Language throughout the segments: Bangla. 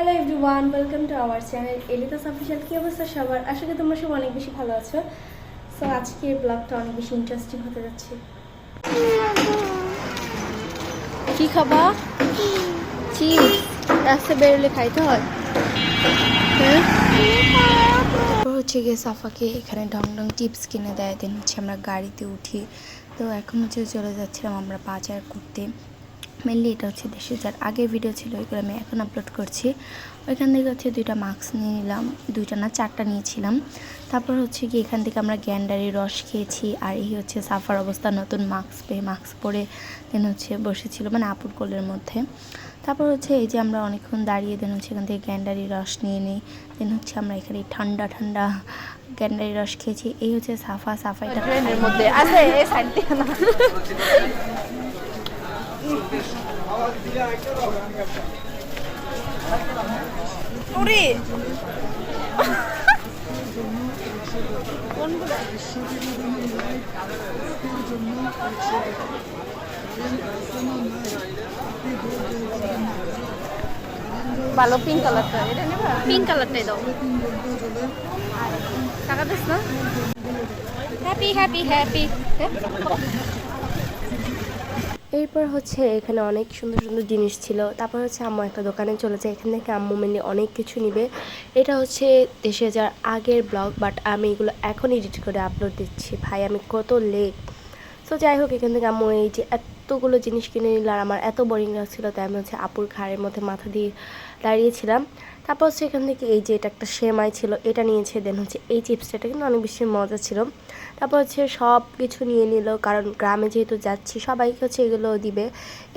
Hello everyone, welcome to our channel Elitas official. কি অবস্থা সবার? আশা করি তোমরা সব অনেক বেশি ভালো আছো। সো আজকের ব্লগটা অনেক বেশি ইন্টারেস্টিং হতে যাচ্ছে। কি খাবা? চিপস। রাস্তায় বেরোলে খাইতে হয়। হ্যাঁ, হচ্ছে গিয়ে সাফাকে এখানে ঢং ঢং চিপস কিনে দেয়। দেন হচ্ছে আমরা গাড়িতে উঠি। তো এখন হচ্ছে চলে যাচ্ছিলাম আমরা বাজার করতে। মেনলি এটা হচ্ছে দেশে যার আগের ভিডিও ছিল, ওইগুলো আমি এখন আপলোড করছি। ওইখান থেকে হচ্ছে 2টা মাস্ক নিয়ে নিলাম, 2টা না 4টা নিয়েছিলাম। তারপর হচ্ছে কি এখান থেকে আমরা গ্যান্ডারি রস খেয়েছি। আর এই হচ্ছে সাফার অবস্থা, নতুন মাস্ক পরে দেন হচ্ছে বসেছিল মানে আপুর কোলের মধ্যে। তারপর হচ্ছে এই যে আমরা অনেকক্ষণ দাঁড়িয়ে দেন হচ্ছে এখান থেকে গ্যান্ডারি রস নিয়ে নিই। দেন হচ্ছে আমরা এখানে ঠান্ডা ঠান্ডা গ্যান্ডারি রস খেয়েছি। এই হচ্ছে সাফা এটা ট্রেনের মধ্যে আছে। ভালো পিঙ্ক কালারটা, এটা নেবা? পিঙ্ক কালারটাই দাও। টাকা দিস না? Happy happy happy. এরপর হচ্ছে এখানে অনেক সুন্দর সুন্দর জিনিস ছিল। তারপর হচ্ছে আম্মু একটা দোকানে চলে যায়, এখান থেকে আম্মু মেনলি অনেক কিছু নিবে। এটা হচ্ছে দেশে যাওয়ার আগের ব্লগ, বাট আমি এগুলো এখন এডিট করে আপলোড দিচ্ছি। ভাই আমি কত লেট। সো যাই হোক, এখান থেকে আম্মু এই যে এতগুলো জিনিস কিনে নিল আর আমার এত বোরিং লাগছিলো, তাই আমি হচ্ছে আপুর ঘাড়ের মধ্যে মাথা দিয়ে দাঁড়িয়েছিলাম। তারপর হচ্ছে এখান থেকে এই যে এটা একটা সেমাই ছিল, এটা নিয়েছে। দেন হচ্ছে এই চিপসটা, এটা কিন্তু অনেক বেশি মজা ছিল। তারপর হচ্ছে সব কিছু নিয়ে নিল, কারণ গ্রামে যেহেতু যাচ্ছি সবাইকে হচ্ছে এগুলো দিবে।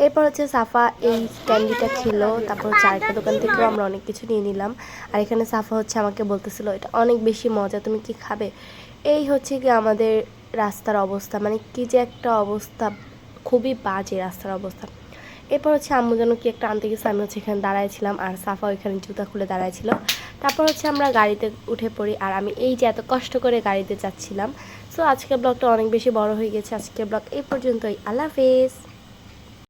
এরপর হচ্ছে সাফা এই ক্যান্ডিটা খেলো। তারপর হচ্ছে আরেকটা দোকান থেকেও আমরা অনেক কিছু নিয়ে নিলাম। আর এখানে সাফা হচ্ছে আমাকে বলতেছিল এটা অনেক বেশি মজা, তুমি কি খাবে? এই হচ্ছে কি আমাদের রাস্তার অবস্থা, মানে কি যে একটা অবস্থা, খুবই বাজে রাস্তার অবস্থা। এরপর হচ্ছে আম্মু যেন কি একটা আনতে গেছে, আমি হচ্ছে এখানে দাঁড়াইছিলাম আর সাফা ওইখানে জুতা খুলে দাঁড়াইছিল। তারপর হচ্ছে আমরা গাড়িতে উঠে পড়ি আর আমি এই যে এত কষ্ট করে গাড়িতে যাচ্ছিলাম। সো আজকের ব্লগটা অনেক বেশি বড় হয়ে গেছে। আজকের ব্লগ এই পর্যন্তই। আল্লাহ হাফেজ।